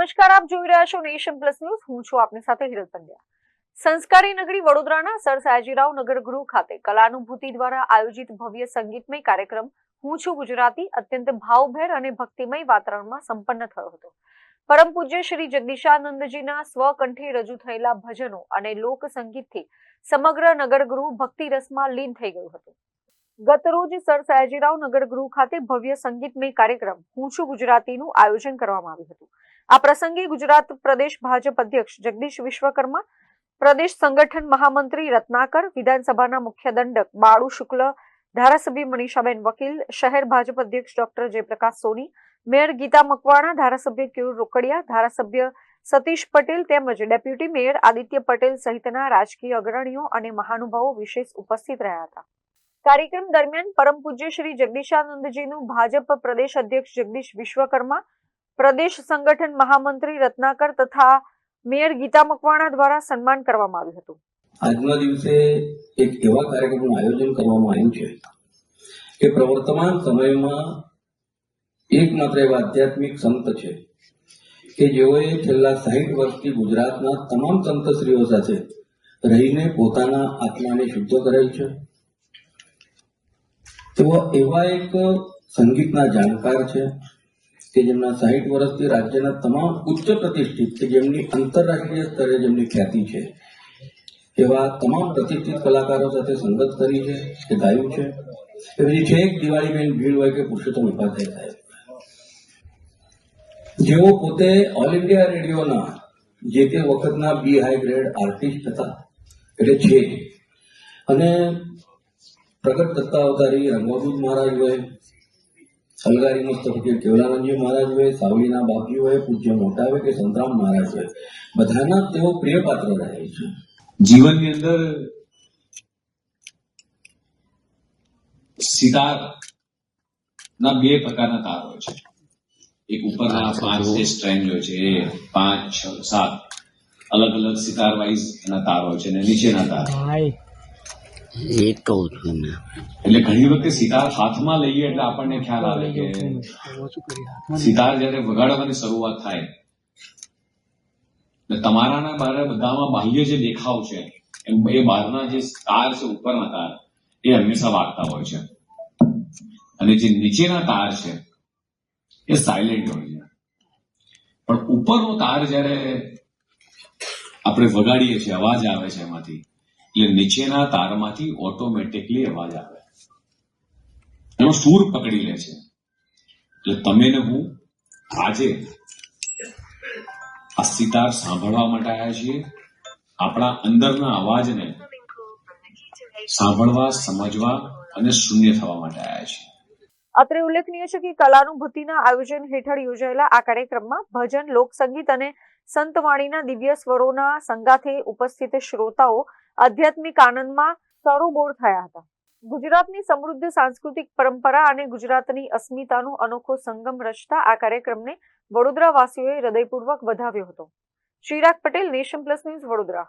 નમસ્કાર, આપ જોઈ રહ્યા છો નેશન પ્લસ ન્યૂઝ. હું છું આપની સાથે હિરલ પંડ્યા. સંસ્કારી નગરી વડોદરાના સર સયાજીરાવ નગર ગૃહ ખાતે કલાનુભૂતિ દ્વારા આયોજિત ભવ્ય સંગીતમય કાર્યક્રમ હું છું ગુજરાતી અત્યંત ભાવભેર અને ભક્તિમય વાતાવરણમાં સંપન્ન થયો હતો. પરમ પૂજ્ય શ્રી જગદીશાનંદજીના સ્વકંઠે રજૂ થયેલા ભજનો અને લોક સંગીતથી સમગ્ર નગર ગૃહ ભક્તિ રસમાં લીન થઈ ગયું હતું. ગત રોજ સર સયાજીરાવ નગર ગૃહ ખાતે ભવ્ય સંગીતમય કાર્યક્રમ હું છું ગુજરાતીનું આયોજન કરવામાં આવ્યું હતું. આ પ્રસંગે ગુજરાત પ્રદેશ ભાજપ અધ્યક્ષ જગદીશ વિશ્વકર્મા, પ્રદેશ સંગઠન મહામંત્રી રત્નાકર, વિધાનસભાના મુખ્ય દંડક બાળુ શુક્લ, ધારાસભ્ય મનીષાબેન વકીલ, શહેર ભાજપ અધ્યક્ષ ડોક્ટર જયપ્રકાશ સોની, મેયર ગીતા મકવાણા, ધારાસભ્ય કેયુર રોકડિયા, ધારાસભ્ય સતીશ પટેલ તેમજ ડેપ્યુટી મેયર આદિત્ય પટેલ સહિતના રાજકીય અગ્રણીઓ અને મહાનુભાવો વિશેષ ઉપસ્થિત રહ્યા હતા. કાર્યક્રમ દરમિયાન પરમ પૂજ્ય શ્રી જગદીશાનંદજીનું ભાજપ પ્રદેશ અધ્યક્ષ જગદીશ વિશ્વકર્મા, પ્રદેશ સંગઠન મહામંત્રી રત્નાકર તથા મેયર ગીતા મકવાણા દ્વારા સન્માન કરવામાં આવ્યું હતું. આજના દિવસે એક એવા કાર્યક્રમનું આયોજન કરવામાં આવ્યું છે કે પ્રવર્તમાન સમયમાં એકમાત્ર એવા આધ્યાત્મિક સંત છે કે જેઓએ છેલ્લા 60 વર્ષથી ગુજરાતના તમામ સંતશ્રીઓ સાથે રહીને પોતાના આત્માને શુદ્ધ કરેલ છે. તેઓ એવા એક સંગીતના જાણકાર છે કે જેમના 60 વર્ષથી રાજ્યના તમામ ઉચ્ચ પ્રતિષ્ઠિત કે જેમની આંતરરાષ્ટ્રીય સ્તરે જેમની ખ્યાતિ છે એવા તમામ પ્રતિષ્ઠિત કલાકારો સાથે સંગત કરી છે, કે ગાયું છે. એ પછી છે એક દિવાળીબેન ભીલ હોય કે પુરુષોત્તમ ઉપાધ્યાય સાહેબ, જેઓ પોતે ઓલ ઇન્ડિયા રેડિયોના જે તે વખતના બી હાઈ ગ્રેડ આર્ટિસ્ટ હતા, એટલે છે. અને પ્રગટ દત્તા અવતારી રંગોદૂત મહારાજ હોય, અલગારી મસ્ત ફકીર કેવલાનંદજી મહારાજ હોય, સાવલીના બાપજી હોય, પૂજ્ય મોટા હોય કે સંતરામ મહારાજ હોય, બધાના તેઓ પ્રિય પાત્ર રહે છે. જીવનની અંદર સિતાર ના બે પ્રકારના તાર હોય છે. એક ઉપરના 5 સ્ટ્રેન્ડ હોય છે, એ 5, 6, 7 અલગ અલગ સિતાર વાઇઝ એના તાર હોય છે, અને નીચેના તાર. એટલે ઘણી વખતે સિતાર હાથમાં લઈએ એટલે આપણને ખ્યાલ આવે કે સિતાર જયારે વગાડવાની શરૂઆત થાય તમારાના બારે બધામાં બાહ્ય જે દેખાવ છે એ બહારના જે તાર છે, ઉપરના તાર, એ હંમેશા વાગતા હોય છે, અને જે નીચેના તાર છે એ સાયલેન્ટ હોય છે. પણ ઉપરનો તાર જયારે આપણે વગાડીએ છીએ, અવાજ આવે છે એમાંથી, એટલે નીચેના તારમાંથી ઓટોમેટિકલી અવાજ આવે, એનો સૂર પકડી લે છે. એટલે તમે ને હું આજે આ સિતાર સાંભળવા માટે આવ્યા છીએ, આપણા અંદરના અવાજને સાંભળવા, સમજવા અને શૂન્ય થવા માટે આવ્યા છીએ. અત્રે ઉલ્લેખનીય છે કે કલાનુભૂતિના આયોજન હેઠળ યોજાયેલા આ કાર્યક્રમમાં ભજન, લોકસંગીત અને સંતવાણીના દિવ્ય સ્વરોના સંગાથે ઉપસ્થિત શ્રોતાઓ આધ્યાત્મિક આનંદમાં સરોબોર થયા હતા. ગુજરાતની સમૃદ્ધ સાંસ્કૃતિક પરંપરા અને ગુજરાતની અસ્મિતાનો અનોખો સંગમ રચતા આ કાર્યક્રમને વડોદરાવાસીઓએ હૃદયપૂર્વક વધાવ્યો હતો. Chirag Patel, Nation Plus News, Vadodara.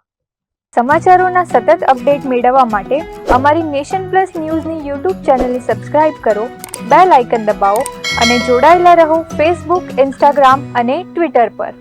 સમાચારોના સતત અપડેટ મેળવવા માટે અમારી નેશન પ્લસ ન્યૂઝની યુટ્યુબ ચેનલને સબસ્ક્રાઇબ કરો, બેલ આઇકન દબાવો અને જોડાયેલા રહો ફેસબુક, ઇન્સ્ટાગ્રામ અને ટ્વિટર પર.